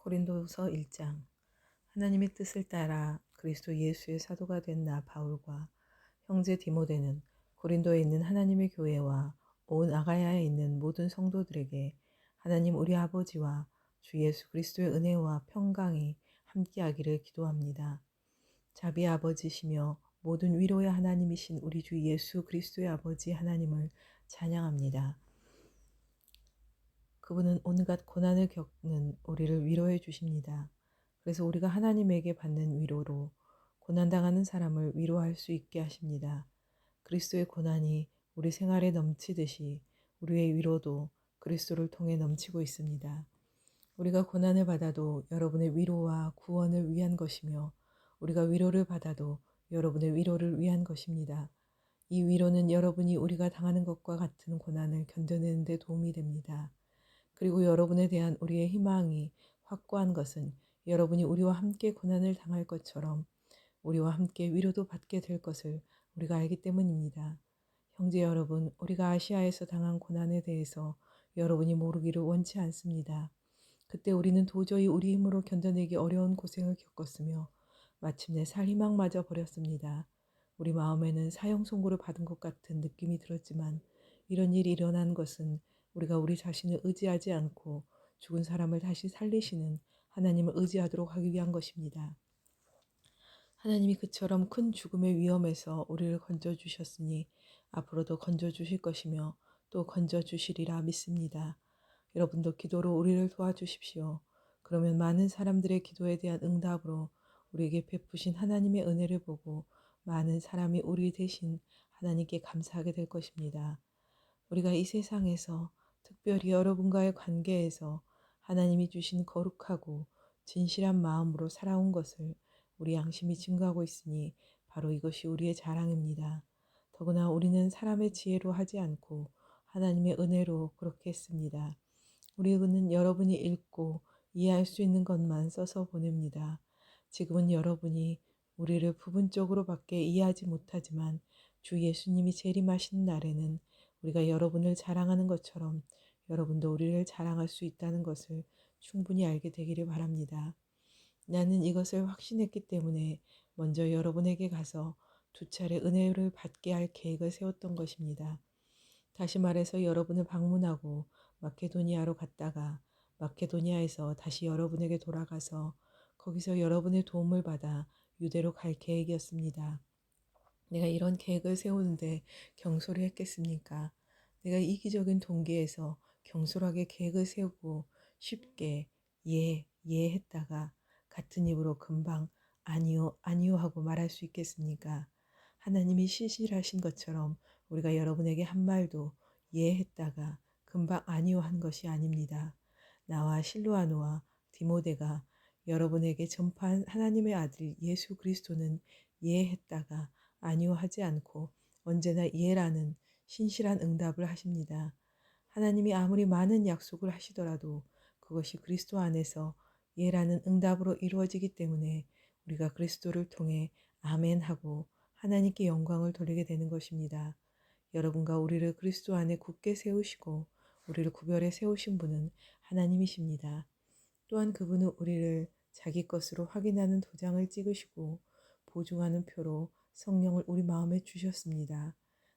고린도서 1장. 하나님의 뜻을 따라 그리스도 예수의 사도가 된 나 바울과 형제 디모데는 고린도에 있는 하나님의 교회와 온 아가야에 있는 모든 성도들에게 하나님 우리 아버지와 주 예수 그리스도의 은혜와 평강이 함께하기를 기도합니다. 자비 아버지시며 모든 위로의 하나님이신 우리 주 예수 그리스도의 아버지 하나님을 찬양합니다. 그분은 온갖 고난을 겪는 우리를 위로해 주십니다. 그래서 우리가 하나님에게 받는 위로로 고난당하는 사람을 위로할 수 있게 하십니다. 그리스도의 고난이 우리 생활에 넘치듯이 우리의 위로도 그리스도를 통해 넘치고 있습니다. 우리가 고난을 받아도 여러분의 위로와 구원을 위한 것이며 우리가 위로를 받아도 여러분의 위로를 위한 것입니다. 이 위로는 여러분이 우리가 당하는 것과 같은 고난을 견뎌내는 데 도움이 됩니다. 그리고 여러분에 대한 우리의 희망이 확고한 것은 여러분이 우리와 함께 고난을 당할 것처럼 우리와 함께 위로도 받게 될 것을 우리가 알기 때문입니다. 형제 여러분, 우리가 아시아에서 당한 고난에 대해서 여러분이 모르기를 원치 않습니다. 그때 우리는 도저히 우리 힘으로 견뎌내기 어려운 고생을 겪었으며 마침내 살 희망마저 버렸습니다. 우리 마음에는 사형 선고를 받은 것 같은 느낌이 들었지만 이런 일이 일어난 것은 우리가 우리 자신을 의지하지 않고 죽은 사람을 다시 살리시는 하나님을 의지하도록 하기 위한 것입니다. 하나님이 그처럼 큰 죽음의 위험에서 우리를 건져주셨으니 앞으로도 건져주실 것이며 또 건져주시리라 믿습니다. 여러분도 기도로 우리를 도와주십시오. 그러면 많은 사람들의 기도에 대한 응답으로 우리에게 베푸신 하나님의 은혜를 보고 많은 사람이 우리 대신 하나님께 감사하게 될 것입니다. 우리가 이 세상에서 특별히 여러분과의 관계에서 하나님이 주신 거룩하고 진실한 마음으로 살아온 것을 우리 양심이 증거하고 있으니 바로 이것이 우리의 자랑입니다. 더구나 우리는 사람의 지혜로 하지 않고 하나님의 은혜로 그렇게 했습니다. 우리는 여러분이 읽고 이해할 수 있는 것만 써서 보냅니다. 지금은 여러분이 우리를 부분적으로밖에 이해하지 못하지만 주 예수님이 재림하시는 날에는 우리가 여러분을 자랑하는 것처럼 여러분도 우리를 자랑할 수 있다는 것을 충분히 알게 되기를 바랍니다. 나는 이것을 확신했기 때문에 먼저 여러분에게 가서 2차례 은혜를 받게 할 계획을 세웠던 것입니다. 다시 말해서 여러분을 방문하고 마케도니아로 갔다가 마케도니아에서 다시 여러분에게 돌아가서 거기서 여러분의 도움을 받아 유대로 갈 계획이었습니다. 내가 이런 계획을 세우는데 경솔히 했겠습니까? 내가 이기적인 동기에서 경솔하게 계획을 세우고 쉽게 예 했다가 같은 입으로 금방 아니요, 아니요 하고 말할 수 있겠습니까? 하나님이 신실하신 것처럼 우리가 여러분에게 한 말도 예 했다가 금방 아니요 한 것이 아닙니다. 나와 실로아노와 디모데가 여러분에게 전파한 하나님의 아들 예수 그리스도는 예 했다가 아니요 하지 않고 언제나 예라는 신실한 응답을 하십니다. 하나님이 아무리 많은 약속을 하시더라도 그것이 그리스도 안에서 예라는 응답으로 이루어지기 때문에 우리가 그리스도를 통해 아멘 하고 하나님께 영광을 돌리게 되는 것입니다. 여러분과 우리를 그리스도 안에 굳게 세우시고 우리를 구별해 세우신 분은 하나님이십니다. 또한 그분은 우리를 자기 것으로 확인하는 도장을 찍으시고 보증하는 표로 성령을 우리 마음에 주셨습니다.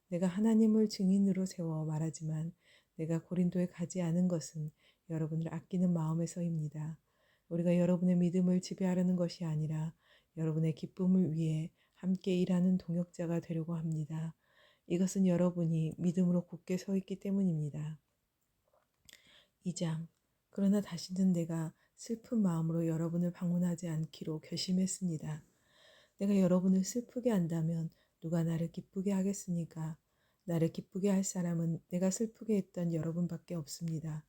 내가 하나님을 증인으로 세워 말하지만 내가 고린도에 가지 않은 것은 여러분을 아끼는 마음에서입니다. 우리가 여러분의 믿음을 지배하려는 것이 아니라 여러분의 기쁨을 위해 함께 일하는 동역자가 되려고 합니다. 이것은 여러분이 믿음으로 굳게 서 있기 때문입니다. 2장. 그러나 다시는 내가 슬픈 마음으로 여러분을 방문하지 않기로 결심했습니다. 내가 여러분을 슬프게 한다면 누가 나를 기쁘게 하겠습니까? 나를 기쁘게 할 사람은 내가 슬프게 했던 여러분밖에 없습니다.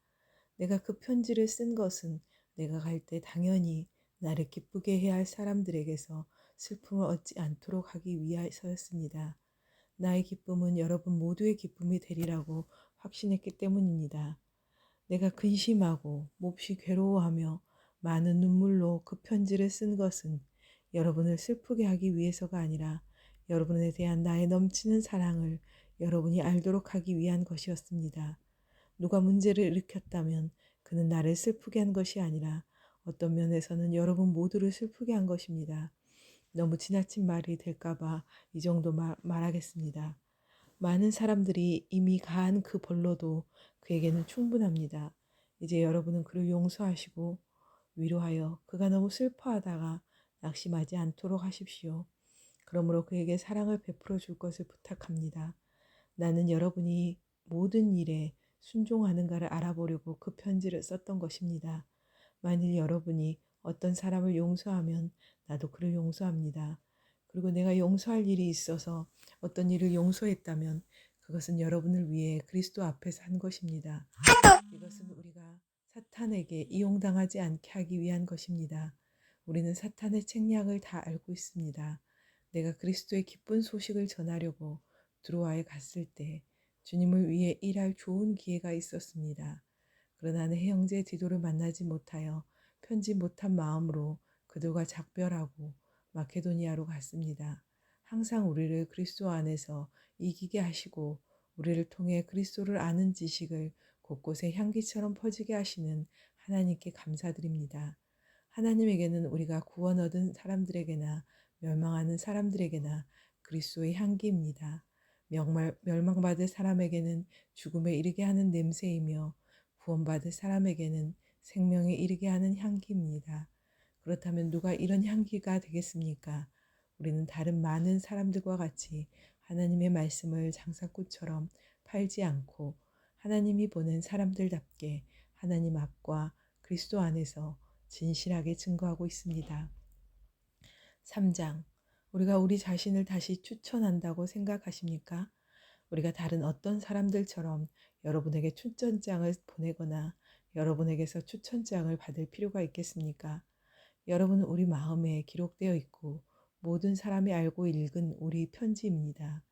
내가 그 편지를 쓴 것은 내가 갈 때 당연히 나를 기쁘게 해야 할 사람들에게서 슬픔을 얻지 않도록 하기 위해서였습니다. 나의 기쁨은 여러분 모두의 기쁨이 되리라고 확신했기 때문입니다. 내가 근심하고 몹시 괴로워하며 많은 눈물로 그 편지를 쓴 것은 여러분을 슬프게 하기 위해서가 아니라 여러분에 대한 나의 넘치는 사랑을 여러분이 알도록 하기 위한 것이었습니다. 누가 문제를 일으켰다면 그는 나를 슬프게 한 것이 아니라 어떤 면에서는 여러분 모두를 슬프게 한 것입니다. 너무 지나친 말이 될까봐 이 정도 말하겠습니다. 많은 사람들이 이미 가한 그 벌로도 그에게는 충분합니다. 이제 여러분은 그를 용서하시고 위로하여 그가 너무 슬퍼하다가 낙심하지 않도록 하십시오. 그러므로 그에게 사랑을 베풀어 줄 것을 부탁합니다. 나는 여러분이 모든 일에 순종하는가를 알아보려고 그 편지를 썼던 것입니다. 만일 여러분이 어떤 사람을 용서하면 나도 그를 용서합니다. 그리고 내가 용서할 일이 있어서 어떤 일을 용서했다면 그것은 여러분을 위해 그리스도 앞에서 한 것입니다. 이것은 우리가 사탄에게 이용당하지 않게 하기 위한 것입니다. 우리는 사탄의 책략을 다 알고 있습니다. 내가 그리스도의 기쁜 소식을 전하려고 드로아에 갔을 때 주님을 위해 일할 좋은 기회가 있었습니다. 그러나 내 형제 디도를 만나지 못하여 편지 못한 마음으로 그들과 작별하고 마케도니아로 갔습니다. 항상 우리를 그리스도 안에서 이기게 하시고 우리를 통해 그리스도를 아는 지식을 곳곳에 향기처럼 퍼지게 하시는 하나님께 감사드립니다. 하나님에게는 우리가 구원 얻은 사람들에게나 멸망하는 사람들에게나 그리스도의 향기입니다. 멸망받을 사람에게는 죽음에 이르게 하는 냄새이며 구원받을 사람에게는 생명에 이르게 하는 향기입니다. 그렇다면 누가 이런 향기가 되겠습니까? 우리는 다른 많은 사람들과 같이 하나님의 말씀을 장사꾼처럼 팔지 않고 하나님이 보낸 사람들답게 하나님 앞과 그리스도 안에서 진실하게 증거하고 있습니다. 3장. 우리가 우리 자신을 다시 추천한다고 생각하십니까? 우리가 다른 어떤 사람들처럼 여러분에게 추천장을 보내거나 여러분에게서 추천장을 받을 필요가 있겠습니까? 여러분은 우리 마음에 기록되어 있고 모든 사람이 알고 읽은 우리 편지입니다.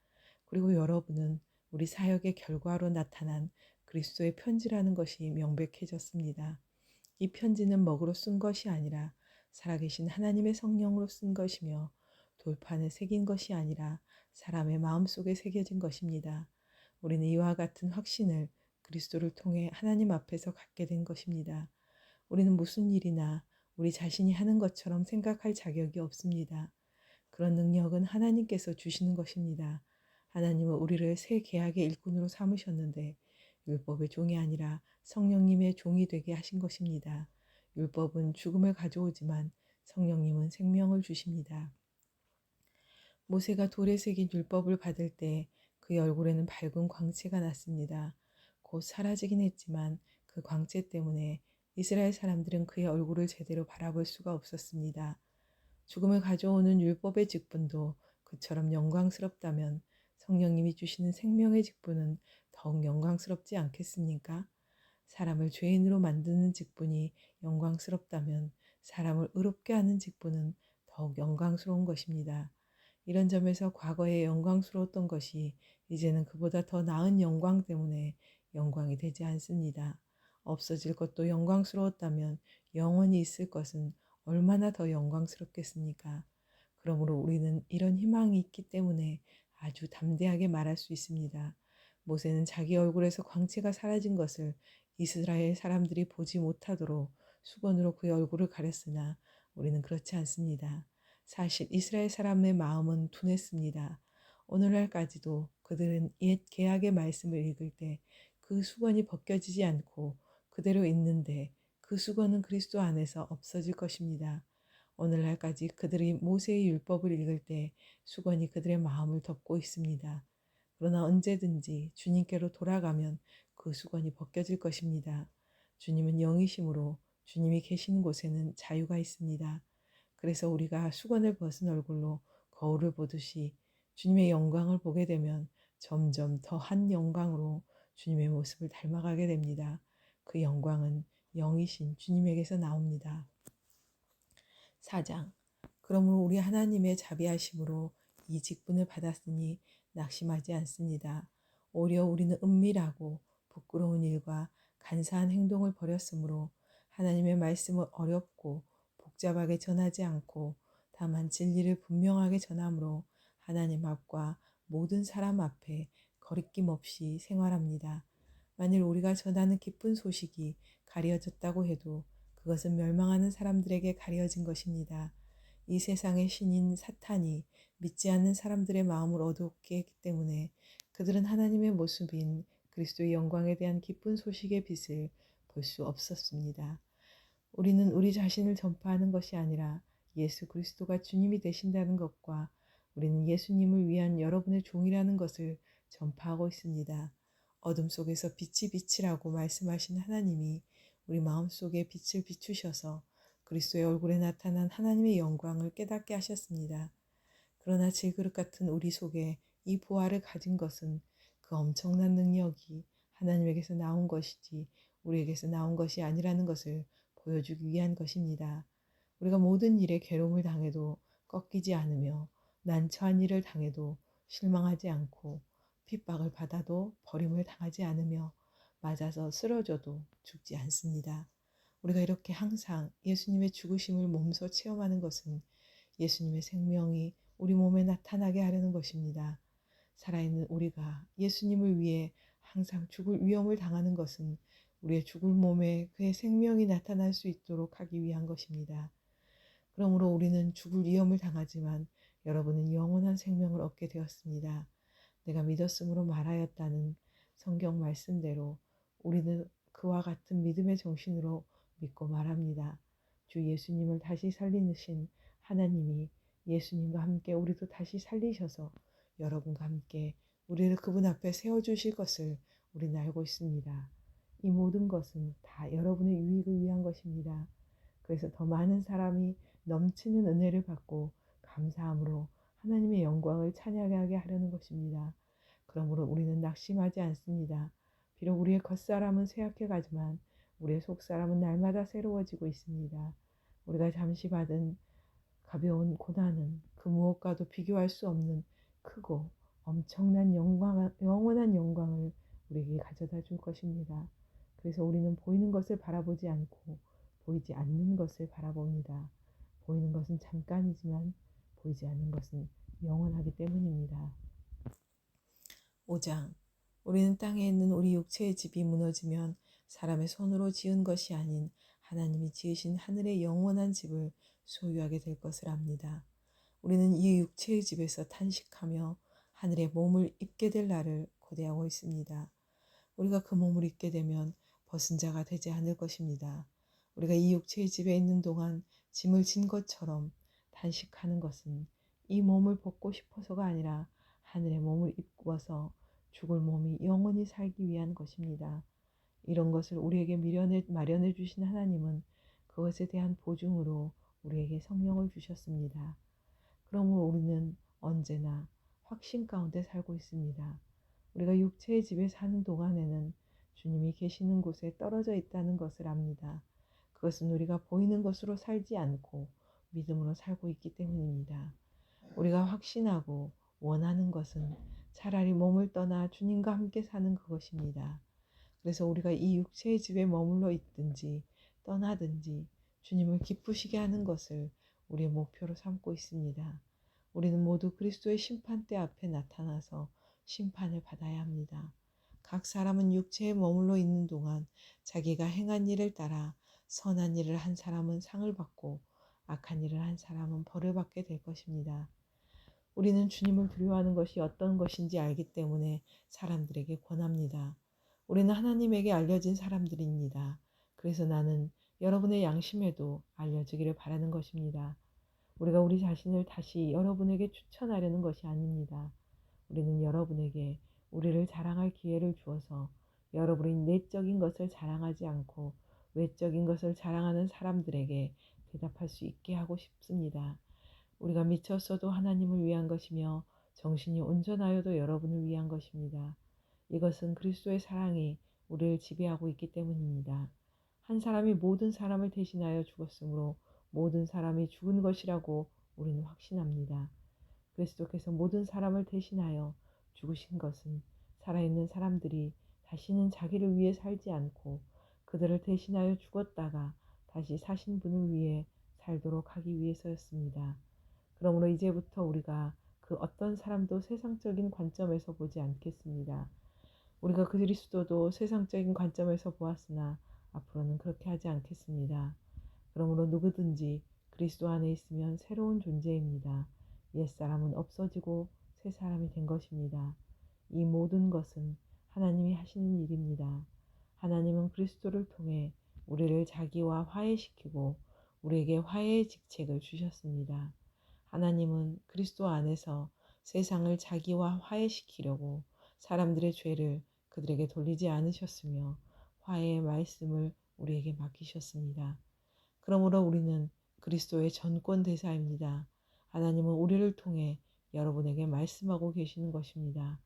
그리고 여러분은 우리 사역의 결과로 나타난 그리스도의 편지라는 것이 명백해졌습니다. 이 편지는 먹으로 쓴 것이 아니라 살아계신 하나님의 성령으로 쓴 것이며 돌판에 새긴 것이 아니라 사람의 마음속에 새겨진 것입니다. 우리는 이와 같은 확신을 그리스도를 통해 하나님 앞에서 갖게 된 것입니다. 우리는 무슨 일이나 우리 자신이 하는 것처럼 생각할 자격이 없습니다. 그런 능력은 하나님께서 주시는 것입니다. 하나님은 우리를 새 계약의 일꾼으로 삼으셨는데 율법의 종이 아니라 성령님의 종이 되게 하신 것입니다. 율법은 죽음을 가져오지만 성령님은 생명을 주십니다. 모세가 돌에 새긴 율법을 받을 때 그의 얼굴에는 밝은 광채가 났습니다. 곧 사라지긴 했지만 그 광채 때문에 이스라엘 사람들은 그의 얼굴을 제대로 바라볼 수가 없었습니다. 죽음을 가져오는 율법의 직분도 그처럼 영광스럽다면 성령님이 주시는 생명의 직분은 더욱 영광스럽지 않겠습니까? 사람을 죄인으로 만드는 직분이 영광스럽다면 사람을 의롭게 하는 직분은 더욱 영광스러운 것입니다. 이런 점에서 과거에 영광스러웠던 것이 이제는 그보다 더 나은 영광 때문에 영광이 되지 않습니다. 없어질 것도 영광스러웠다면 영원히 있을 것은 얼마나 더 영광스럽겠습니까? 그러므로 우리는 이런 희망이 있기 때문에 아주 담대하게 말할 수 있습니다. 모세는 자기 얼굴에서 광채가 사라진 것을 이스라엘 사람들이 보지 못하도록 수건으로 그의 얼굴을 가렸으나 우리는 그렇지 않습니다. 사실 이스라엘 사람의 마음은 둔했습니다. 오늘날까지도 그들은 옛 계약의 말씀을 읽을 때 그 수건이 벗겨지지 않고 그대로 있는데 그 수건은 그리스도 안에서 없어질 것입니다. 오늘날까지 그들이 모세의 율법을 읽을 때 수건이 그들의 마음을 덮고 있습니다. 그러나 언제든지 주님께로 돌아가면 그 수건이 벗겨질 것입니다. 주님은 영이심으로 주님이 계시는 곳에는 자유가 있습니다. 그래서 우리가 수건을 벗은 얼굴로 거울을 보듯이 주님의 영광을 보게 되면 점점 더한 영광으로 주님의 모습을 닮아가게 됩니다. 그 영광은 영이신 주님에게서 나옵니다. 4장. 그러므로 우리 하나님의 자비하심으로 이 직분을 받았으니 낙심하지 않습니다. 오히려 우리는 은밀하고 부끄러운 일과 간사한 행동을 버렸으므로 하나님의 말씀을 어렵고 복잡하게 전하지 않고 다만 진리를 분명하게 전함으로 하나님 앞과 모든 사람 앞에 거리낌 없이 생활합니다. 만일 우리가 전하는 기쁜 소식이 가려졌다고 해도 그것은 멸망하는 사람들에게 가려진 것입니다. 이 세상의 신인 사탄이 믿지 않는 사람들의 마음을 어둡게 했기 때문에 그들은 하나님의 모습인 그리스도의 영광에 대한 기쁜 소식의 빛을 볼 수 없었습니다. 우리는 우리 자신을 전파하는 것이 아니라 예수 그리스도가 주님이 되신다는 것과 우리는 예수님을 위한 여러분의 종이라는 것을 전파하고 있습니다. 어둠 속에서 빛이 빛이라고 말씀하신 하나님이 우리 마음속에 빛을 비추셔서 그리스도의 얼굴에 나타난 하나님의 영광을 깨닫게 하셨습니다. 그러나 질그릇 같은 우리 속에 이 보화를 가진 것은 그 엄청난 능력이 하나님에게서 나온 것이지 우리에게서 나온 것이 아니라는 것을 보여주기 위한 것입니다. 우리가 모든 일에 괴로움을 당해도 꺾이지 않으며 난처한 일을 당해도 실망하지 않고 핍박을 받아도 버림을 당하지 않으며 맞아서 쓰러져도 죽지 않습니다. 우리가 이렇게 항상 예수님의 죽으심을 몸소 체험하는 것은 예수님의 생명이 우리 몸에 나타나게 하려는 것입니다. 살아있는 우리가 예수님을 위해 항상 죽을 위험을 당하는 것은 우리의 죽을 몸에 그의 생명이 나타날 수 있도록 하기 위한 것입니다. 그러므로 우리는 죽을 위험을 당하지만 여러분은 영원한 생명을 얻게 되었습니다. 내가 믿었으므로 말하였다는 성경 말씀대로 우리는 그와 같은 믿음의 정신으로 믿고 말합니다. 주 예수님을 다시 살리신 하나님이 예수님과 함께 우리도 다시 살리셔서 여러분과 함께 우리를 그분 앞에 세워주실 것을 우리는 알고 있습니다. 이 모든 것은 다 여러분의 유익을 위한 것입니다. 그래서 더 많은 사람이 넘치는 은혜를 받고 감사함으로 하나님의 영광을 찬양하게 하려는 것입니다. 그러므로 우리는 낙심하지 않습니다. 비록 우리의 겉사람은 쇠약해 가지만 우리의 속사람은 날마다 새로워지고 있습니다. 우리가 잠시 받은 가벼운 고난은 그 무엇과도 비교할 수 없는 크고 엄청난 영원한 영광을 우리에게 가져다 줄 것입니다. 그래서 우리는 보이는 것을 바라보지 않고 보이지 않는 것을 바라봅니다. 보이는 것은 잠깐이지만 보이지 않는 것은 영원하기 때문입니다. 5장. 우리는 땅에 있는 우리 육체의 집이 무너지면 사람의 손으로 지은 것이 아닌 하나님이 지으신 하늘의 영원한 집을 소유하게 될 것을 압니다. 우리는 이 육체의 집에서 탄식하며 하늘의 몸을 입게 될 날을 고대하고 있습니다. 우리가 그 몸을 입게 되면 벗은 자가 되지 않을 것입니다. 우리가 이 육체의 집에 있는 동안 짐을 진 것처럼 탄식하는 것은 이 몸을 벗고 싶어서가 아니라 하늘의 몸을 입고서 죽을 몸이 영원히 살기 위한 것입니다. 이런 것을 우리에게 마련해 주신 하나님은 그것에 대한 보증으로 우리에게 성령을 주셨습니다. 그러므로 우리는 언제나 확신 가운데 살고 있습니다. 우리가 육체의 집에 사는 동안에는 주님이 계시는 곳에 떨어져 있다는 것을 압니다. 그것은 우리가 보이는 것으로 살지 않고 믿음으로 살고 있기 때문입니다. 우리가 확신하고 원하는 것은 차라리 몸을 떠나 주님과 함께 사는 그것입니다. 그래서 우리가 이 육체의 집에 머물러 있든지 떠나든지 주님을 기쁘시게 하는 것을 우리의 목표로 삼고 있습니다. 우리는 모두 그리스도의 심판대 앞에 나타나서 심판을 받아야 합니다. 각 사람은 육체에 머물러 있는 동안 자기가 행한 일을 따라 선한 일을 한 사람은 상을 받고 악한 일을 한 사람은 벌을 받게 될 것입니다. 우리는 주님을 두려워하는 것이 어떤 것인지 알기 때문에 사람들에게 권합니다. 우리는 하나님에게 알려진 사람들입니다. 그래서 나는 여러분의 양심에도 알려지기를 바라는 것입니다. 우리가 우리 자신을 다시 여러분에게 추천하려는 것이 아닙니다. 우리는 여러분에게 우리를 자랑할 기회를 주어서 여러분이 내적인 것을 자랑하지 않고 외적인 것을 자랑하는 사람들에게 대답할 수 있게 하고 싶습니다. 우리가 미쳤어도 하나님을 위한 것이며 정신이 온전하여도 여러분을 위한 것입니다. 이것은 그리스도의 사랑이 우리를 지배하고 있기 때문입니다. 한 사람이 모든 사람을 대신하여 죽었으므로 모든 사람이 죽은 것이라고 우리는 확신합니다. 그리스도께서 모든 사람을 대신하여 죽으신 것은 살아있는 사람들이 다시는 자기를 위해 살지 않고 그들을 대신하여 죽었다가 다시 사신 분을 위해 살도록 하기 위해서였습니다. 그러므로 이제부터 우리가 그 어떤 사람도 세상적인 관점에서 보지 않겠습니다. 우리가 그리스도도 세상적인 관점에서 보았으나 앞으로는 그렇게 하지 않겠습니다. 그러므로 누구든지 그리스도 안에 있으면 새로운 존재입니다. 옛사람은 없어지고 새 사람이 된 것입니다. 이 모든 것은 하나님이 하시는 일입니다. 하나님은 그리스도를 통해 우리를 자기와 화해시키고 우리에게 화해의 직책을 주셨습니다. 하나님은 그리스도 안에서 세상을 자기와 화해시키려고 사람들의 죄를 그들에게 돌리지 않으셨으며 화해의 말씀을 우리에게 맡기셨습니다. 그러므로 우리는 그리스도의 전권 대사입니다. 하나님은 우리를 통해 여러분에게 말씀하고 계시는 것입니다.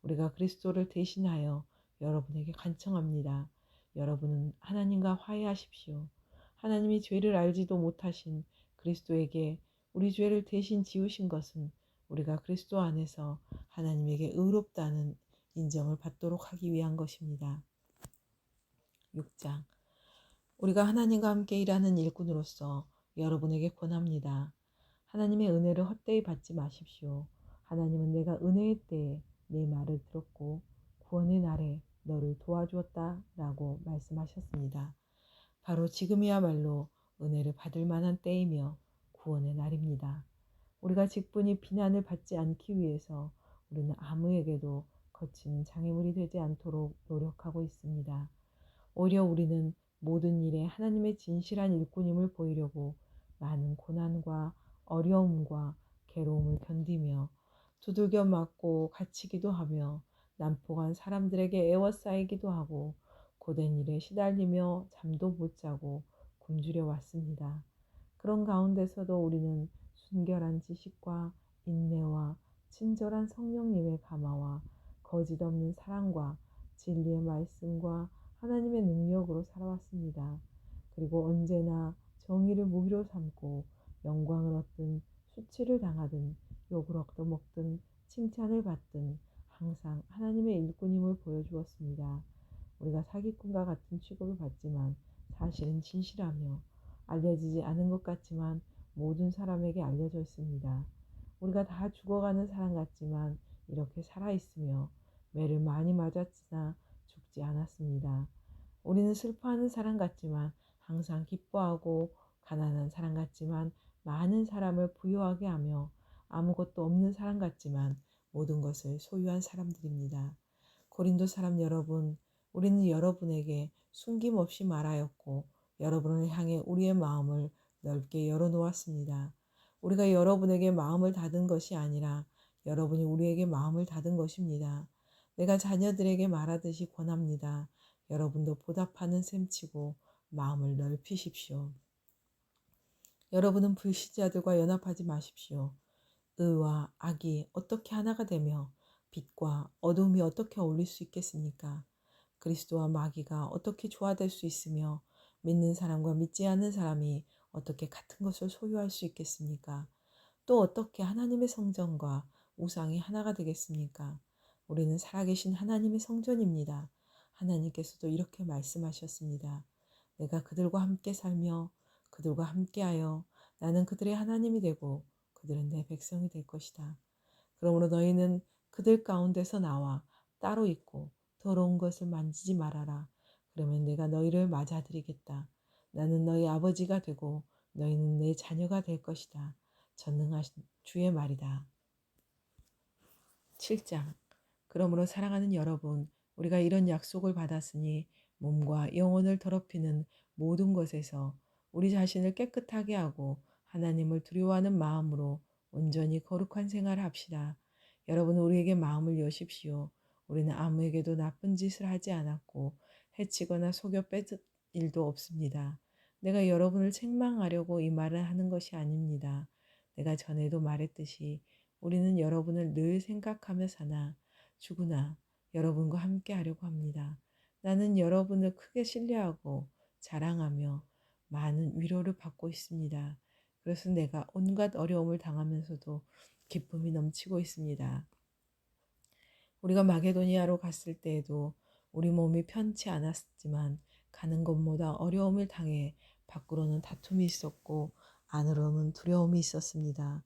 우리가 그리스도를 대신하여 여러분에게 간청합니다. 여러분은 하나님과 화해하십시오. 하나님이 죄를 알지도 못하신 그리스도에게 우리 죄를 대신 지우신 것은 우리가 그리스도 안에서 하나님에게 의롭다는 인정을 받도록 하기 위한 것입니다. 6장. 우리가 하나님과 함께 일하는 일꾼으로서 여러분에게 권합니다. 하나님의 은혜를 헛되이 받지 마십시오. 하나님은 내가 은혜의 때에 내 말을 들었고 구원의 날에 너를 도와주었다 라고 말씀하셨습니다. 바로 지금이야말로 은혜를 받을 만한 때이며 구원의 날입니다. 우리가 직분이 비난을 받지 않기 위해서 우리는 아무에게도 거치는 장애물이 되지 않도록 노력하고 있습니다. 오히려 우리는 모든 일에 하나님의 진실한 일꾼임을 보이려고 많은 고난과 어려움과 괴로움을 견디며 두들겨 맞고 갇히기도 하며 난폭한 사람들에게 애워싸이기도 하고 고된 일에 시달리며 잠도 못 자고 굶주려 왔습니다. 그런 가운데서도 우리는 순결한 지식과 인내와 친절한 성령님의 감화와 거짓 없는 사랑과 진리의 말씀과 하나님의 능력으로 살아왔습니다. 그리고 언제나 정의를 무기로 삼고 영광을 얻든 수치를 당하든 욕을 얻어먹든 칭찬을 받든 항상 하나님의 일꾼임을 보여주었습니다. 우리가 사기꾼과 같은 취급을 받지만 사실은 진실하며 알려지지 않은 것 같지만 모든 사람에게 알려져 있습니다. 우리가 다 죽어가는 사람 같지만 이렇게 살아있으며 매를 많이 맞았으나 죽지 않았습니다. 우리는 슬퍼하는 사람 같지만 항상 기뻐하고 가난한 사람 같지만 많은 사람을 부유하게 하며 아무것도 없는 사람 같지만 모든 것을 소유한 사람들입니다. 고린도 사람 여러분, 우리는 여러분에게 숨김없이 말하였고 여러분을 향해 우리의 마음을 넓게 열어놓았습니다. 우리가 여러분에게 마음을 닫은 것이 아니라 여러분이 우리에게 마음을 닫은 것입니다. 내가 자녀들에게 말하듯이 권합니다. 여러분도 보답하는 셈치고 마음을 넓히십시오. 여러분은 불신자들과 연합하지 마십시오. 의와 악이 어떻게 하나가 되며 빛과 어둠이 어떻게 어울릴 수 있겠습니까? 그리스도와 마귀가 어떻게 조화될 수 있으며 믿는 사람과 믿지 않는 사람이 어떻게 같은 것을 소유할 수 있겠습니까? 또 어떻게 하나님의 성전과 우상이 하나가 되겠습니까? 우리는 살아계신 하나님의 성전입니다. 하나님께서도 이렇게 말씀하셨습니다. 내가 그들과 함께 살며 그들과 함께하여 나는 그들의 하나님이 되고 그들은 내 백성이 될 것이다. 그러므로 너희는 그들 가운데서 나와 따로 있고 더러운 것을 만지지 말아라. 그러면 내가 너희를 맞아들이겠다. 나는 너희 아버지가 되고 너희는 내 자녀가 될 것이다. 전능하신 주의 말이다. 7장. 그러므로 사랑하는 여러분, 우리가 이런 약속을 받았으니 몸과 영혼을 더럽히는 모든 것에서 우리 자신을 깨끗하게 하고 하나님을 두려워하는 마음으로 온전히 거룩한 생활을 합시다. 여러분, 우리에게 마음을 여십시오. 우리는 아무에게도 나쁜 짓을 하지 않았고 해치거나 속여 뺏을 일도 없습니다. 내가 여러분을 책망하려고 이 말을 하는 것이 아닙니다. 내가 전에도 말했듯이 우리는 여러분을 늘 생각하며 사나 죽으나 여러분과 함께 하려고 합니다. 나는 여러분을 크게 신뢰하고 자랑하며 많은 위로를 받고 있습니다. 그래서 내가 온갖 어려움을 당하면서도 기쁨이 넘치고 있습니다. 우리가 마게도니아로 갔을 때에도 우리 몸이 편치 않았지만 가는 것보다 어려움을 당해 밖으로는 다툼이 있었고 안으로는 두려움이 있었습니다.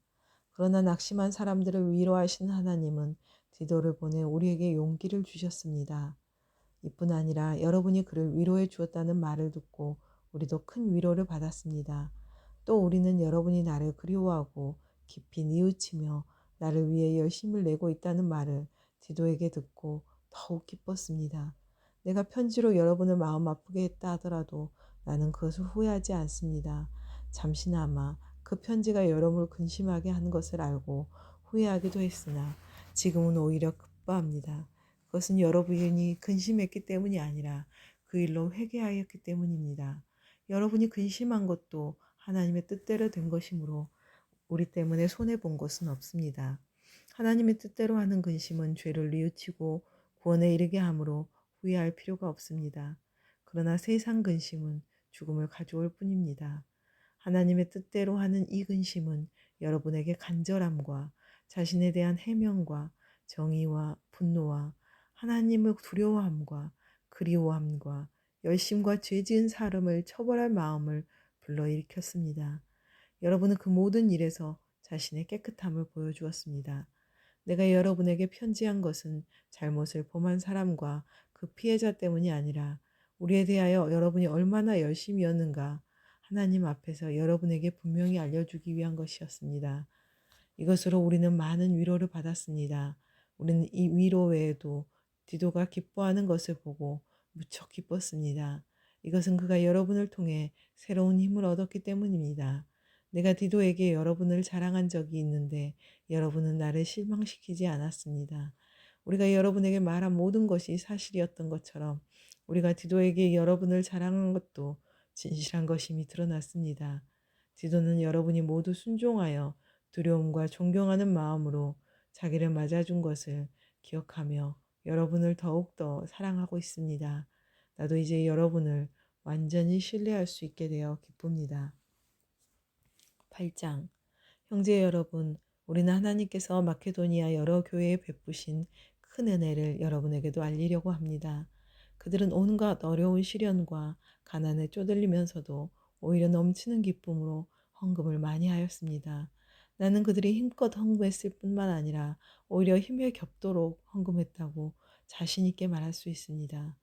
그러나 낙심한 사람들을 위로하시는 하나님은 디도를 보내 우리에게 용기를 주셨습니다. 이뿐 아니라 여러분이 그를 위로해 주었다는 말을 듣고 우리도 큰 위로를 받았습니다. 또 우리는 여러분이 나를 그리워하고 깊이 뉘우치며 나를 위해 열심을 내고 있다는 말을 디도에게 듣고 더욱 기뻤습니다. 내가 편지로 여러분을 마음 아프게 했다 하더라도 나는 그것을 후회하지 않습니다. 잠시나마 그 편지가 여러분을 근심하게 한 것을 알고 후회하기도 했으나 지금은 오히려 기뻐합니다. 그것은 여러분이 근심했기 때문이 아니라 그 일로 회개하였기 때문입니다. 여러분이 근심한 것도 하나님의 뜻대로 된 것이므로 우리 때문에 손해본 것은 없습니다. 하나님의 뜻대로 하는 근심은 죄를 뉘우치고 구원에 이르게 하므로 후회할 필요가 없습니다. 그러나 세상 근심은 죽음을 가져올 뿐입니다. 하나님의 뜻대로 하는 이 근심은 여러분에게 간절함과 자신에 대한 해명과 정의와 분노와 하나님을 두려워함과 그리워함과 열심과 죄 지은 사람을 처벌할 마음을 불러일으켰습니다. 여러분은 그 모든 일에서 자신의 깨끗함을 보여주었습니다. 내가 여러분에게 편지한 것은 잘못을 범한 사람과 그 피해자 때문이 아니라 우리에 대하여 여러분이 얼마나 열심이었는가 하나님 앞에서 여러분에게 분명히 알려주기 위한 것이었습니다. 이것으로 우리는 많은 위로를 받았습니다. 우리는 이 위로 외에도 디도가 기뻐하는 것을 보고 무척 기뻤습니다. 이것은 그가 여러분을 통해 새로운 힘을 얻었기 때문입니다. 내가 디도에게 여러분을 자랑한 적이 있는데 여러분은 나를 실망시키지 않았습니다. 우리가 여러분에게 말한 모든 것이 사실이었던 것처럼 우리가 디도에게 여러분을 자랑한 것도 진실한 것임이 드러났습니다. 디도는 여러분이 모두 순종하여 두려움과 존경하는 마음으로 자기를 맞아준 것을 기억하며 여러분을 더욱더 사랑하고 있습니다. 나도 이제 여러분을 완전히 신뢰할 수 있게 되어 기쁩니다. 8장 형제 여러분, 우리는 하나님께서 마케도니아 여러 교회에 베푸신 큰 은혜를 여러분에게도 알리려고 합니다. 그들은 온갖 어려운 시련과 가난에 쪼들리면서도 오히려 넘치는 기쁨으로 헌금을 많이 하였습니다. 나는 그들이 힘껏 헌금했을 뿐만 아니라 오히려 힘에 겹도록 헌금했다고 자신 있게 말할 수 있습니다.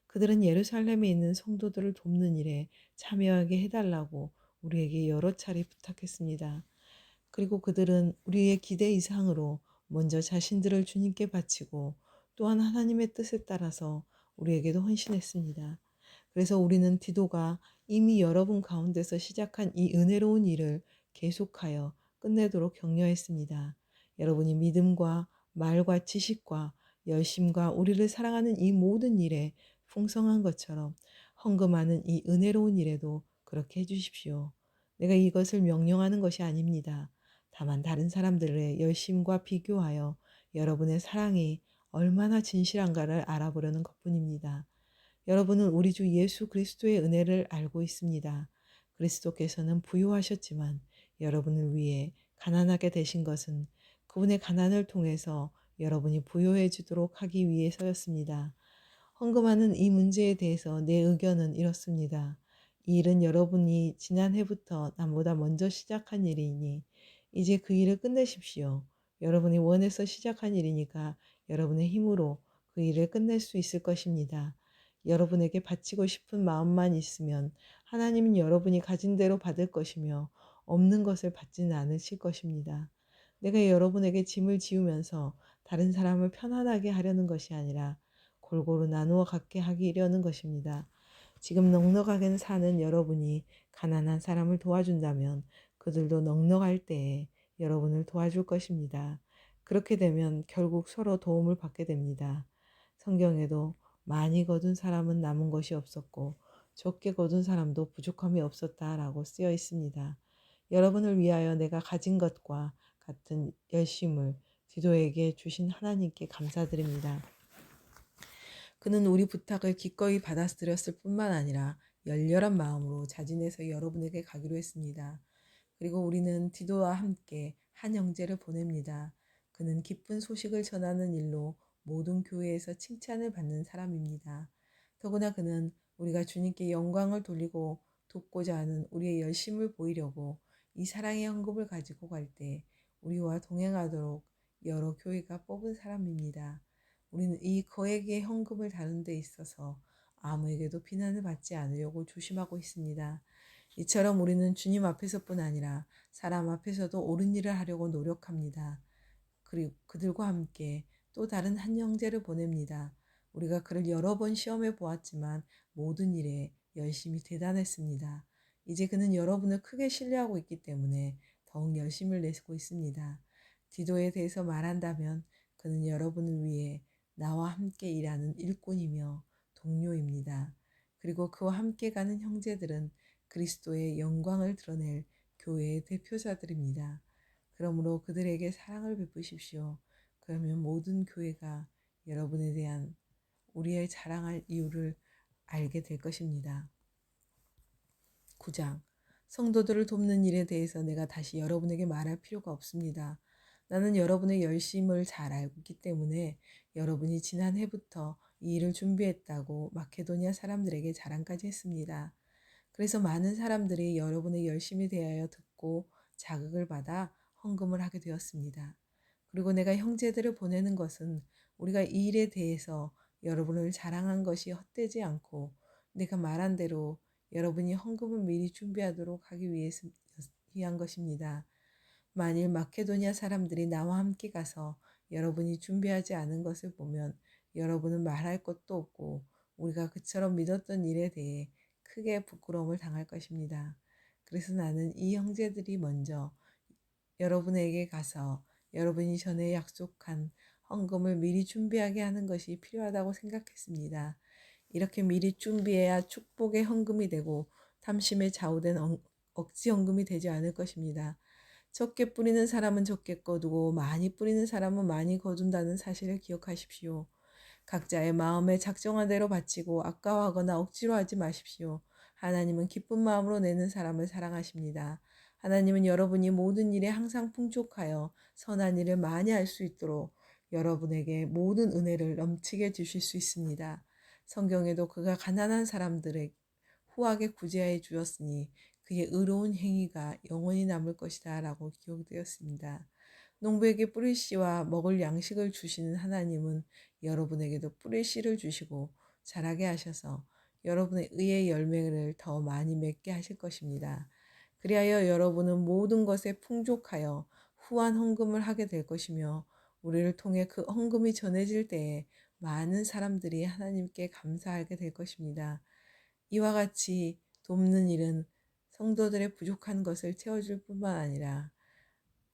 그들은 예루살렘에 있는 성도들을 돕는 일에 참여하게 해달라고 우리에게 여러 차례 부탁했습니다. 그리고 그들은 우리의 기대 이상으로 먼저 자신들을 주님께 바치고 또한 하나님의 뜻에 따라서 우리에게도 헌신했습니다. 그래서 우리는 디도가 이미 여러분 가운데서 시작한 이 은혜로운 일을 계속하여 끝내도록 격려했습니다. 여러분이 믿음과 말과 지식과 열심과 우리를 사랑하는 이 모든 일에 풍성한 것처럼 헌금하는 이 은혜로운 일에도 그렇게 해주십시오. 내가 이것을 명령하는 것이 아닙니다. 다만 다른 사람들의 열심과 비교하여 여러분의 사랑이 얼마나 진실한가를 알아보려는 것뿐입니다. 여러분은 우리 주 예수 그리스도의 은혜를 알고 있습니다. 그리스도께서는 부유하셨지만 여러분을 위해 가난하게 되신 것은 그분의 가난을 통해서 여러분이 부유해지도록 하기 위해서였습니다. 헌금하는 이 문제에 대해서 내 의견은 이렇습니다. 이 일은 여러분이 지난해부터 남보다 먼저 시작한 일이니 이제 그 일을 끝내십시오. 여러분이 원해서 시작한 일이니까 여러분의 힘으로 그 일을 끝낼 수 있을 것입니다. 여러분에게 바치고 싶은 마음만 있으면 하나님은 여러분이 가진 대로 받을 것이며 없는 것을 받지는 않으실 것입니다. 내가 여러분에게 짐을 지우면서 다른 사람을 편안하게 하려는 것이 아니라 골고루 나누어 갖게 하기려는 것입니다. 지금 넉넉하게 사는 여러분이 가난한 사람을 도와준다면 그들도 넉넉할 때에 여러분을 도와줄 것입니다. 그렇게 되면 결국 서로 도움을 받게 됩니다. 성경에도 많이 거둔 사람은 남은 것이 없었고 적게 거둔 사람도 부족함이 없었다라고 쓰여 있습니다. 여러분을 위하여 내가 가진 것과 같은 열심을 디도에게 주신 하나님께 감사드립니다. 그는 우리 부탁을 기꺼이 받아들였을 뿐만 아니라 열렬한 마음으로 자진해서 여러분에게 가기로 했습니다. 그리고 우리는 디도와 함께 한 형제를 보냅니다. 그는 기쁜 소식을 전하는 일로 모든 교회에서 칭찬을 받는 사람입니다. 더구나 그는 우리가 주님께 영광을 돌리고 돕고자 하는 우리의 열심을 보이려고 이 사랑의 헌금을 가지고 갈 때 우리와 동행하도록 여러 교회가 뽑은 사람입니다. 우리는 이 거액의 헌금을 다루는 데 있어서 아무에게도 비난을 받지 않으려고 조심하고 있습니다. 이처럼 우리는 주님 앞에서뿐 아니라 사람 앞에서도 옳은 일을 하려고 노력합니다. 그리고 그들과 함께 또 다른 한 형제를 보냅니다. 우리가 그를 여러 번 시험해 보았지만 모든 일에 열심히 대단했습니다. 이제 그는 여러분을 크게 신뢰하고 있기 때문에 더욱 열심을 내고 있습니다. 디도에 대해서 말한다면 그는 여러분을 위해 나와 함께 일하는 일꾼이며 동료입니다. 그리고 그와 함께 가는 형제들은 그리스도의 영광을 드러낼 교회의 대표자들입니다. 그러므로 그들에게 사랑을 베푸십시오. 그러면 모든 교회가 여러분에 대한 우리의 자랑할 이유를 알게 될 것입니다. 9장. 성도들을 돕는 일에 대해서 내가 다시 여러분에게 말할 필요가 없습니다. 나는 여러분의 열심을 잘 알고 있기 때문에 여러분이 지난해부터 이 일을 준비했다고 마케도니아 사람들에게 자랑까지 했습니다. 그래서 많은 사람들이 여러분의 열심에 대하여 듣고 자극을 받아 헌금을 하게 되었습니다. 그리고 내가 형제들을 보내는 것은 우리가 이 일에 대해서 여러분을 자랑한 것이 헛되지 않고 내가 말한 대로 여러분이 헌금을 미리 준비하도록 하기 위한 것입니다. 만일 마케도니아 사람들이 나와 함께 가서 여러분이 준비하지 않은 것을 보면 여러분은 말할 것도 없고 우리가 그처럼 믿었던 일에 대해 크게 부끄러움을 당할 것입니다. 그래서 나는 이 형제들이 먼저 여러분에게 가서 여러분이 전에 약속한 헌금을 미리 준비하게 하는 것이 필요하다고 생각했습니다. 이렇게 미리 준비해야 축복의 헌금이 되고 탐심에 좌우된 억지 헌금이 되지 않을 것입니다. 적게 뿌리는 사람은 적게 거두고 많이 뿌리는 사람은 많이 거둔다는 사실을 기억하십시오. 각자의 마음에 작정한 대로 바치고 아까워하거나 억지로 하지 마십시오. 하나님은 기쁜 마음으로 내는 사람을 사랑하십니다. 하나님은 여러분이 모든 일에 항상 풍족하여 선한 일을 많이 할 수 있도록 여러분에게 모든 은혜를 넘치게 주실 수 있습니다. 성경에도 그가 가난한 사람들의 후하게 구제하여 주었으니 그의 의로운 행위가 영원히 남을 것이다 라고 기록되었습니다. 농부에게 뿌릴 씨와 먹을 양식을 주시는 하나님은 여러분에게도 뿌릴 씨를 주시고 자라게 하셔서 여러분의 의의 열매를 더 많이 맺게 하실 것입니다. 그리하여 여러분은 모든 것에 풍족하여 후한 헌금을 하게 될 것이며 우리를 통해 그 헌금이 전해질 때에 많은 사람들이 하나님께 감사하게 될 것입니다. 이와 같이 돕는 일은 성도들의 부족한 것을 채워줄 뿐만 아니라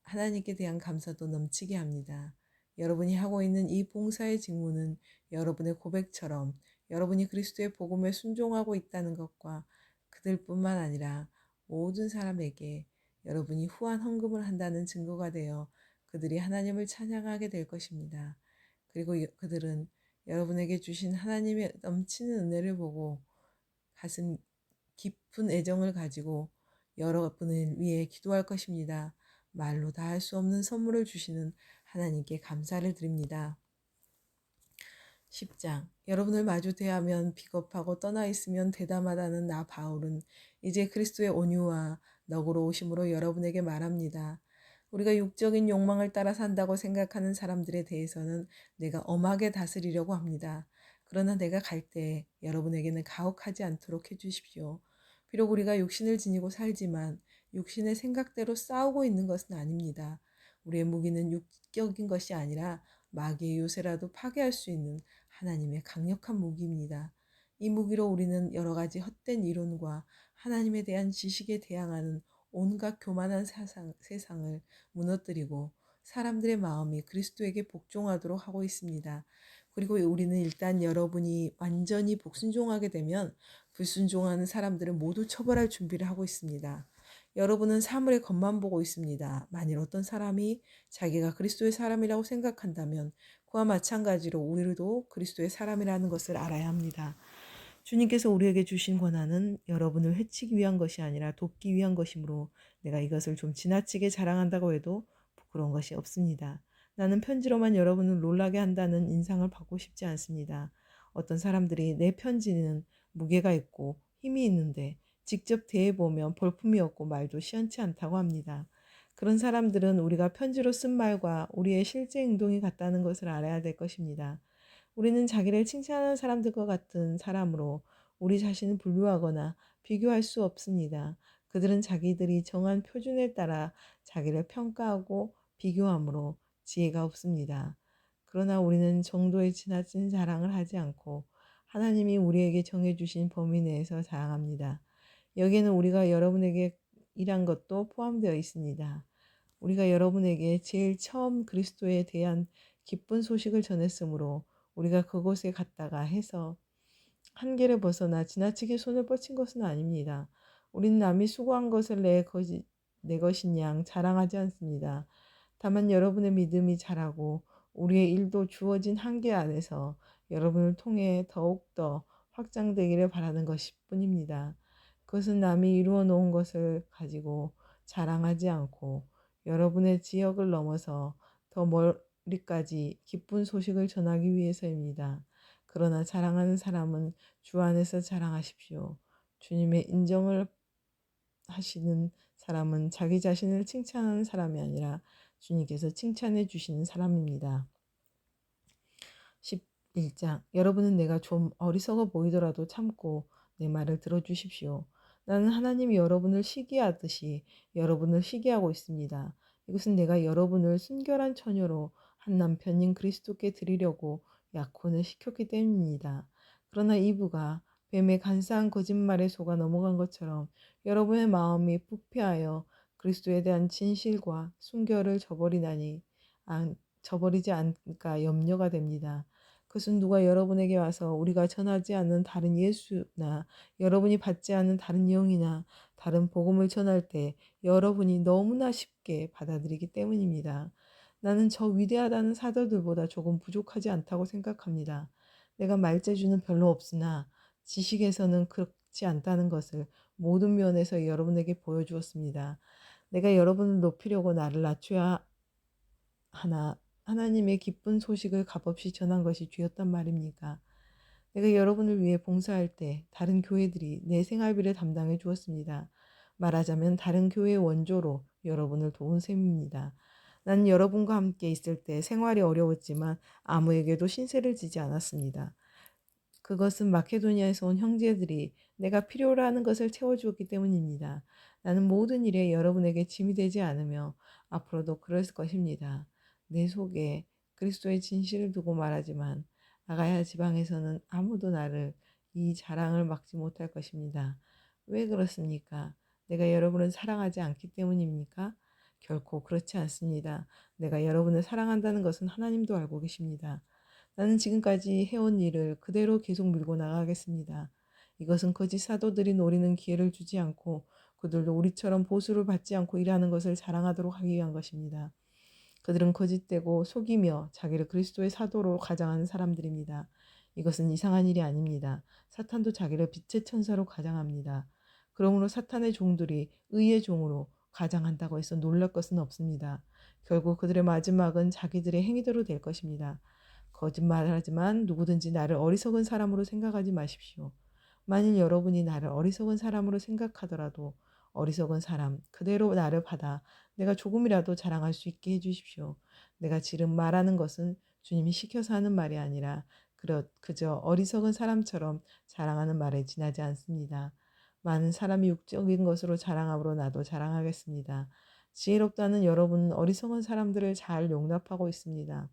하나님께 대한 감사도 넘치게 합니다. 여러분이 하고 있는 이 봉사의 직무는 여러분의 고백처럼 여러분이 그리스도의 복음에 순종하고 있다는 것과 그들뿐만 아니라 모든 사람에게 여러분이 후한 헌금을 한다는 증거가 되어 그들이 하나님을 찬양하게 될 것입니다. 그리고 그들은 여러분에게 주신 하나님의 넘치는 은혜를 보고 가슴 깊은 애정을 가지고 여러분을 위해 기도할 것입니다. 말로 다 할 수 없는 선물을 주시는 하나님께 감사를 드립니다. 10장. 여러분을 마주 대하면 비겁하고 떠나 있으면 대담하다는 나 바울은 이제 그리스도의 온유와 너그러우심으로 여러분에게 말합니다. 우리가 육적인 욕망을 따라 산다고 생각하는 사람들에 대해서는 내가 엄하게 다스리려고 합니다. 그러나 내가 갈 때 여러분에게는 가혹하지 않도록 해주십시오. 비록 우리가 육신을 지니고 살지만 육신의 생각대로 싸우고 있는 것은 아닙니다. 우리의 무기는 육적인 것이 아니라 마귀의 요새라도 파괴할 수 있는 하나님의 강력한 무기입니다. 이 무기로 우리는 여러 가지 헛된 이론과 하나님에 대한 지식에 대항하는 온갖 교만한 세상을 무너뜨리고 사람들의 마음이 그리스도에게 복종하도록 하고 있습니다. 그리고 우리는 일단 여러분이 완전히 복순종하게 되면 불순종하는 사람들을 모두 처벌할 준비를 하고 있습니다. 여러분은 사물의 겉만 보고 있습니다. 만일 어떤 사람이 자기가 그리스도의 사람이라고 생각한다면 그와 마찬가지로 우리도 그리스도의 사람이라는 것을 알아야 합니다. 주님께서 우리에게 주신 권한은 여러분을 해치기 위한 것이 아니라 돕기 위한 것이므로 내가 이것을 좀 지나치게 자랑한다고 해도 부끄러운 것이 없습니다. 나는 편지로만 여러분을 놀라게 한다는 인상을 받고 싶지 않습니다. 어떤 사람들이 내 편지는 무게가 있고 힘이 있는데 직접 대해보면 볼품이 없고 말도 시원치 않다고 합니다. 그런 사람들은 우리가 편지로 쓴 말과 우리의 실제 행동이 같다는 것을 알아야 될 것입니다. 우리는 자기를 칭찬하는 사람들과 같은 사람으로 우리 자신을 분류하거나 비교할 수 없습니다. 그들은 자기들이 정한 표준에 따라 자기를 평가하고 비교하므로 지혜가 없습니다. 그러나 우리는 정도의 지나친 자랑을 하지 않고 하나님이 우리에게 정해주신 범위 내에서 자랑합니다. 여기에는 우리가 여러분에게 일한 것도 포함되어 있습니다. 우리가 여러분에게 제일 처음 그리스도에 대한 기쁜 소식을 전했으므로 우리가 그곳에 갔다가 해서 한계를 벗어나 지나치게 손을 뻗친 것은 아닙니다. 우리는 남이 수고한 것을 내 것인 양 자랑하지 않습니다. 다만 여러분의 믿음이 자라고 우리의 일도 주어진 한계 안에서 여러분을 통해 더욱더 확장되기를 바라는 것일 뿐입니다. 그것은 남이 이루어 놓은 것을 가지고 자랑하지 않고 여러분의 지역을 넘어서 더 멀리까지 기쁜 소식을 전하기 위해서입니다. 그러나 자랑하는 사람은 주 안에서 자랑하십시오. 주님의 인정을 하시는 사람은 자기 자신을 칭찬하는 사람이 아니라 주님께서 칭찬해 주시는 사람입니다. 11장 여러분은 내가 좀 어리석어 보이더라도 참고 내 말을 들어주십시오. 나는 하나님이 여러분을 시기하듯이 여러분을 시기하고 있습니다. 이것은 내가 여러분을 순결한 처녀로 한 남편인 그리스도께 드리려고 약혼을 시켰기 때문입니다. 그러나 이브가 뱀의 간사한 거짓말에 속아 넘어간 것처럼 여러분의 마음이 부패하여 그리스도에 대한 진실과 순결을 저버리지 않을까 염려가 됩니다. 그것은 누가 여러분에게 와서 우리가 전하지 않는 다른 예수나 여러분이 받지 않는 다른 영이나 다른 복음을 전할 때 여러분이 너무나 쉽게 받아들이기 때문입니다. 나는 저 위대하다는 사도들보다 조금 부족하지 않다고 생각합니다. 내가 말재주는 별로 없으나 지식에서는 그렇지 않다는 것을 모든 면에서 여러분에게 보여주었습니다. 내가 여러분을 높이려고 나를 낮춰야 하나 하나님의 기쁜 소식을 값없이 전한 것이 죄였단 말입니까? 내가 여러분을 위해 봉사할 때 다른 교회들이 내 생활비를 담당해 주었습니다. 말하자면 다른 교회의 원조로 여러분을 도운 셈입니다. 나는 여러분과 함께 있을 때 생활이 어려웠지만 아무에게도 신세를 지지 않았습니다. 그것은 마케도니아에서 온 형제들이 내가 필요로 하는 것을 채워주었기 때문입니다. 나는 모든 일에 여러분에게 짐이 되지 않으며 앞으로도 그럴 것입니다. 내 속에 그리스도의 진실을 두고 말하지만 아가야 지방에서는 아무도 나를 이 자랑을 막지 못할 것입니다. 왜 그렇습니까? 내가 여러분을 사랑하지 않기 때문입니까? 결코 그렇지 않습니다. 내가 여러분을 사랑한다는 것은 하나님도 알고 계십니다. 나는 지금까지 해온 일을 그대로 계속 밀고 나가겠습니다. 이것은 거짓 사도들이 노리는 기회를 주지 않고 그들도 우리처럼 보수를 받지 않고 일하는 것을 자랑하도록 하기 위한 것입니다. 그들은 거짓되고 속이며 자기를 그리스도의 사도로 가장하는 사람들입니다. 이것은 이상한 일이 아닙니다. 사탄도 자기를 빛의 천사로 가장합니다. 그러므로 사탄의 종들이 의의 종으로 가장한다고 해서 놀랄 것은 없습니다. 결국 그들의 마지막은 자기들의 행위대로 될 것입니다. 거짓말하지만 누구든지 나를 어리석은 사람으로 생각하지 마십시오. 만일 여러분이 나를 어리석은 사람으로 생각하더라도 어리석은 사람 그대로 나를 받아 내가 조금이라도 자랑할 수 있게 해주십시오. 내가 지금 말하는 것은 주님이 시켜서 하는 말이 아니라 그저 어리석은 사람처럼 자랑하는 말에 지나지 않습니다. 많은 사람이 육적인 것으로 자랑함으로 나도 자랑하겠습니다. 지혜롭다는 여러분은 어리석은 사람들을 잘 용납하고 있습니다.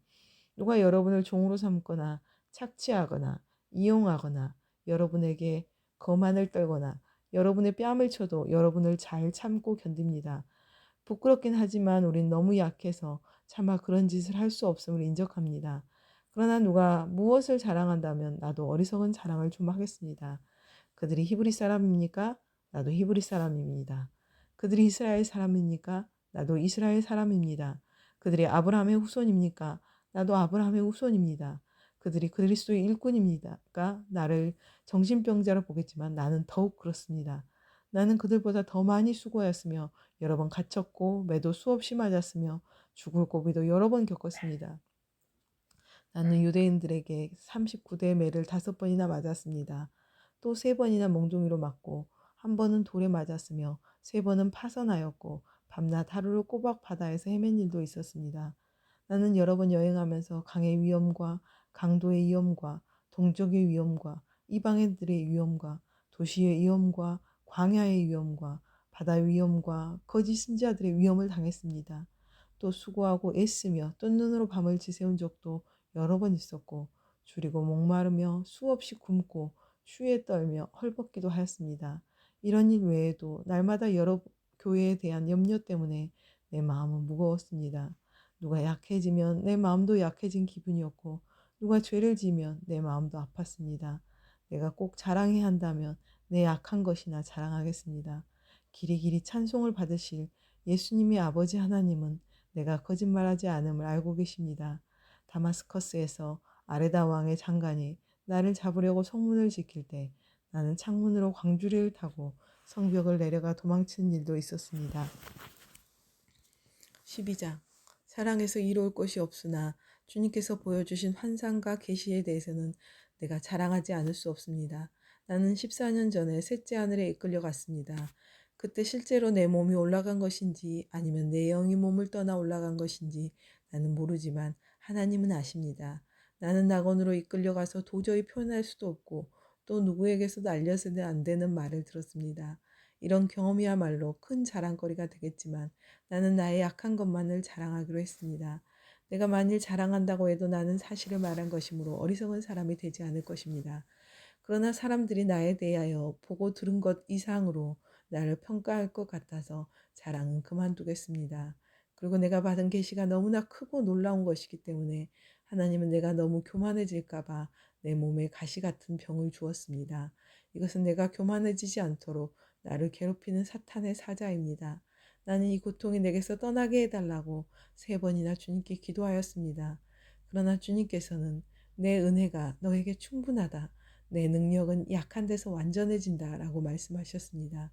누가 여러분을 종으로 삼거나 착취하거나 이용하거나 여러분에게 거만을 떨거나 여러분의 뺨을 쳐도 여러분을 잘 참고 견딥니다. 부끄럽긴 하지만 우린 너무 약해서 차마 그런 짓을 할 수 없음을 인정합니다. 그러나 누가 무엇을 자랑한다면 나도 어리석은 자랑을 좀 하겠습니다. 그들이 히브리 사람입니까? 나도 히브리 사람입니다. 그들이 이스라엘 사람입니까? 나도 이스라엘 사람입니다. 그들이 아브라함의 후손입니까? 나도 아브라함의 후손입니다. 그들이 그리스도의 일꾼입니다가 나를 정신병자로 보겠지만 나는 더욱 그렇습니다. 나는 그들보다 더 많이 수고하였으며 여러 번 갇혔고 매도 수없이 맞았으며 죽을 고비도 여러 번 겪었습니다. 나는 유대인들에게 39대 매를 5번이나 맞았습니다. 또 3번이나 몽둥이로 맞고 한 번은 돌에 맞았으며 3번은 파선하였고 밤낮 하루를 꼬박 바다에서 헤맨 일도 있었습니다. 나는 여러 번 여행하면서 강의 위험과 강도의 위험과 동족의 위험과 이방인들의 위험과 도시의 위험과 광야의 위험과 바다의 위험과 거짓 신자들의 위험을 당했습니다. 또 수고하고 애쓰며 뜬 눈으로 밤을 지새운 적도 여러 번 있었고 줄이고 목마르며 수없이 굶고 추위에 떨며 헐벗기도 하였습니다. 이런 일 외에도 날마다 여러 교회에 대한 염려 때문에 내 마음은 무거웠습니다. 누가 약해지면 내 마음도 약해진 기분이었고 누가 죄를 지면 내 마음도 아팠습니다. 내가 꼭 자랑해야 한다면 내 약한 것이나 자랑하겠습니다. 길이길이 찬송을 받으실 예수님의 아버지 하나님은 내가 거짓말하지 않음을 알고 계십니다. 다마스커스에서 아레다 왕의 장관이 나를 잡으려고 성문을 지킬 때 나는 창문으로 광주리를 타고 성벽을 내려가 도망치는 일도 있었습니다. 12장 사랑에서 이로울 것이 없으나 주님께서 보여주신 환상과 계시에 대해서는 내가 자랑하지 않을 수 없습니다. 나는 14년 전에 셋째 하늘에 이끌려 갔습니다. 그때 실제로 내 몸이 올라간 것인지 아니면 내 영이 몸을 떠나 올라간 것인지 나는 모르지만 하나님은 아십니다. 나는 낙원으로 이끌려 가서 도저히 표현할 수도 없고 또 누구에게서도 알려서는 안 되는 말을 들었습니다. 이런 경험이야말로 큰 자랑거리가 되겠지만 나는 나의 약한 것만을 자랑하기로 했습니다. 내가 만일 자랑한다고 해도 나는 사실을 말한 것이므로 어리석은 사람이 되지 않을 것입니다. 그러나 사람들이 나에 대하여 보고 들은 것 이상으로 나를 평가할 것 같아서 자랑은 그만두겠습니다. 그리고 내가 받은 계시가 너무나 크고 놀라운 것이기 때문에 하나님은 내가 너무 교만해질까봐 내 몸에 가시 같은 병을 주었습니다. 이것은 내가 교만해지지 않도록 나를 괴롭히는 사탄의 사자입니다. 나는 이 고통이 내게서 떠나게 해달라고 3번이나 주님께 기도하였습니다. 그러나 주님께서는 내 은혜가 너에게 충분하다. 내 능력은 약한 데서 완전해진다 라고 말씀하셨습니다.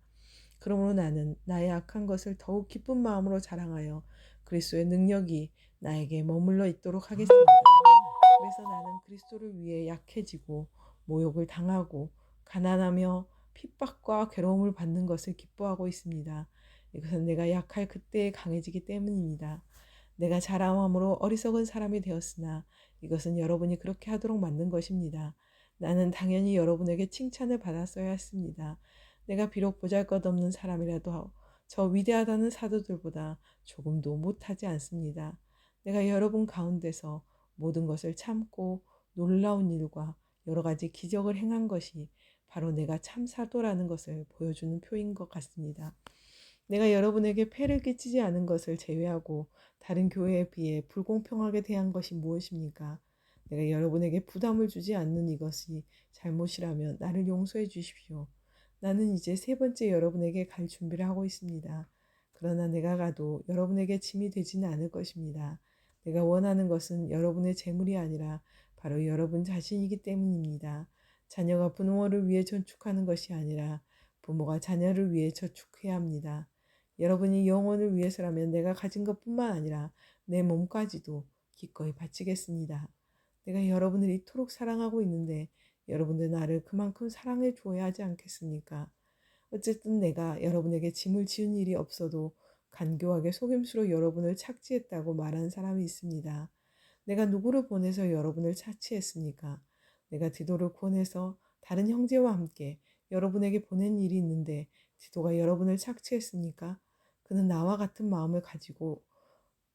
그러므로 나는 나의 악한 것을 더욱 기쁜 마음으로 자랑하여 그리스도의 능력이 나에게 머물러 있도록 하겠습니다. 그래서 나는 그리스도를 위해 약해지고 모욕을 당하고 가난하며 핍박과 괴로움을 받는 것을 기뻐하고 있습니다. 이것은 내가 약할 그때에 강해지기 때문입니다. 내가 자랑함으로 어리석은 사람이 되었으나 이것은 여러분이 그렇게 하도록 만든 것입니다. 나는 당연히 여러분에게 칭찬을 받았어야 했습니다. 내가 비록 보잘것없는 사람이라도 저 위대하다는 사도들보다 조금도 못하지 않습니다. 내가 여러분 가운데서 모든 것을 참고 놀라운 일과 여러 가지 기적을 행한 것이 바로 내가 참 사도라는 것을 보여주는 표인 것 같습니다. 내가 여러분에게 폐를 끼치지 않은 것을 제외하고 다른 교회에 비해 불공평하게 대한 것이 무엇입니까? 내가 여러분에게 부담을 주지 않는 이것이 잘못이라면 나를 용서해 주십시오. 나는 이제 3번째 여러분에게 갈 준비를 하고 있습니다. 그러나 내가 가도 여러분에게 짐이 되지는 않을 것입니다. 내가 원하는 것은 여러분의 재물이 아니라 바로 여러분 자신이기 때문입니다. 자녀가 부모를 위해 저축하는 것이 아니라 부모가 자녀를 위해 저축해야 합니다. 여러분이 영혼을 위해서라면 내가 가진 것뿐만 아니라 내 몸까지도 기꺼이 바치겠습니다. 내가 여러분을 이토록 사랑하고 있는데 여러분들 나를 그만큼 사랑해 줘야 하지 않겠습니까? 어쨌든 내가 여러분에게 짐을 지은 일이 없어도 간교하게 속임수로 여러분을 착취했다고 말하는 사람이 있습니다. 내가 누구를 보내서 여러분을 착취했습니까? 내가 디도를 보내서 다른 형제와 함께 여러분에게 보낸 일이 있는데 디도가 여러분을 착취했습니까? 그는 나와 같은 마음을 가지고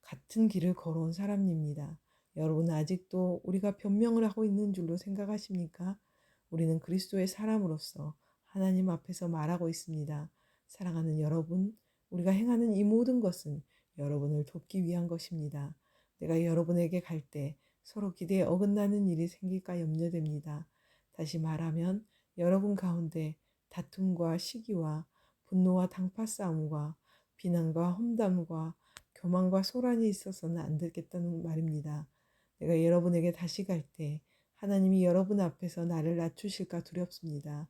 같은 길을 걸어온 사람입니다. 여러분은 아직도 우리가 변명을 하고 있는 줄로 생각하십니까? 우리는 그리스도의 사람으로서 하나님 앞에서 말하고 있습니다. 사랑하는 여러분, 우리가 행하는 이 모든 것은 여러분을 돕기 위한 것입니다. 내가 여러분에게 갈 때 서로 기대에 어긋나는 일이 생길까 염려됩니다. 다시 말하면 여러분 가운데 다툼과 시기와 분노와 당파 싸움과 비난과 험담과 교만과 소란이 있어서는 안 되겠다는 말입니다. 내가 여러분에게 다시 갈 때 하나님이 여러분 앞에서 나를 낮추실까 두렵습니다.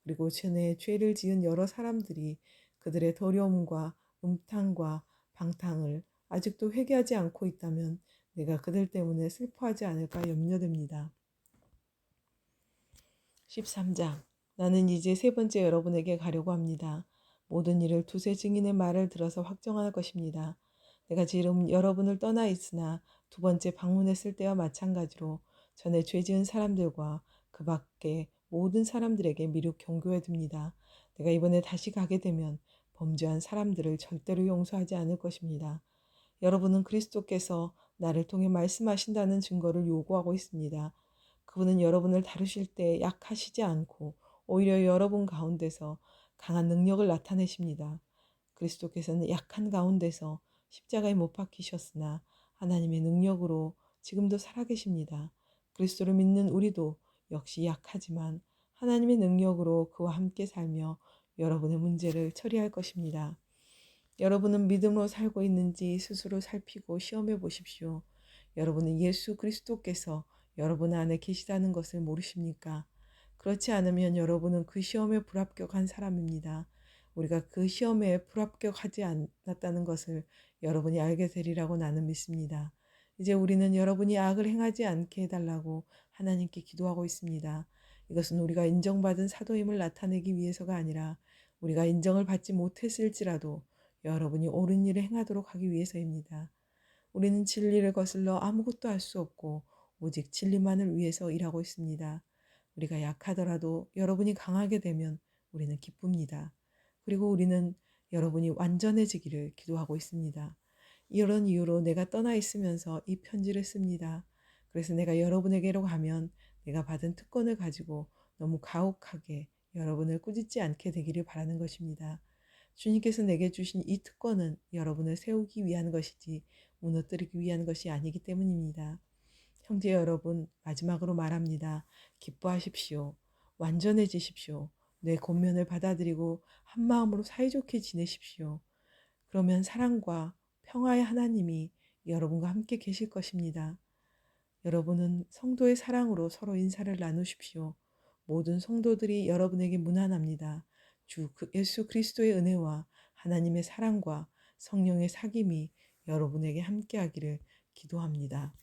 그리고 전에 죄를 지은 여러 사람들이 그들의 더러움과 음탕과 방탕을 아직도 회개하지 않고 있다면 내가 그들 때문에 슬퍼하지 않을까 염려됩니다. 13장 나는 이제 3번째 여러분에게 가려고 합니다. 모든 일을 두세 증인의 말을 들어서 확정할 것입니다. 내가 지금 여러분을 떠나 있으나 2번째 방문했을 때와 마찬가지로 전에 죄 지은 사람들과 그 밖에 모든 사람들에게 미리 경고해 둡니다. 내가 이번에 다시 가게 되면 범죄한 사람들을 절대로 용서하지 않을 것입니다. 여러분은 그리스도께서 나를 통해 말씀하신다는 증거를 요구하고 있습니다. 그분은 여러분을 다루실 때 약하시지 않고 오히려 여러분 가운데서 강한 능력을 나타내십니다. 그리스도께서는 약한 가운데서 십자가에 못 박히셨으나 하나님의 능력으로 지금도 살아계십니다. 그리스도를 믿는 우리도 역시 약하지만 하나님의 능력으로 그와 함께 살며 여러분의 문제를 처리할 것입니다. 여러분은 믿음으로 살고 있는지 스스로 살피고 시험해 보십시오. 여러분은 예수 그리스도께서 여러분 안에 계시다는 것을 모르십니까? 그렇지 않으면 여러분은 그 시험에 불합격한 사람입니다. 우리가 그 시험에 불합격하지 않았다는 것을 여러분이 알게 되리라고 나는 믿습니다. 이제 우리는 여러분이 악을 행하지 않게 해달라고 하나님께 기도하고 있습니다. 이것은 우리가 인정받은 사도임을 나타내기 위해서가 아니라 우리가 인정을 받지 못했을지라도 여러분이 옳은 일을 행하도록 하기 위해서입니다. 우리는 진리를 거슬러 아무것도 할 수 없고 오직 진리만을 위해서 일하고 있습니다. 우리가 약하더라도 여러분이 강하게 되면 우리는 기쁩니다. 그리고 우리는 여러분이 완전해지기를 기도하고 있습니다. 이런 이유로 내가 떠나 있으면서 이 편지를 씁니다. 그래서 내가 여러분에게로 가면 내가 받은 특권을 가지고 너무 가혹하게 여러분을 꾸짖지 않게 되기를 바라는 것입니다. 주님께서 내게 주신 이 특권은 여러분을 세우기 위한 것이지 무너뜨리기 위한 것이 아니기 때문입니다. 형제 여러분, 마지막으로 말합니다. 기뻐하십시오. 완전해지십시오. 내 권면을 받아들이고 한 마음으로 사이좋게 지내십시오. 그러면 사랑과 평화의 하나님이 여러분과 함께 계실 것입니다. 여러분은 성도의 사랑으로 서로 인사를 나누십시오. 모든 성도들이 여러분에게 문안합니다. 주 예수 그리스도의 은혜와 하나님의 사랑과 성령의 사귐이 여러분에게 함께하기를 기도합니다.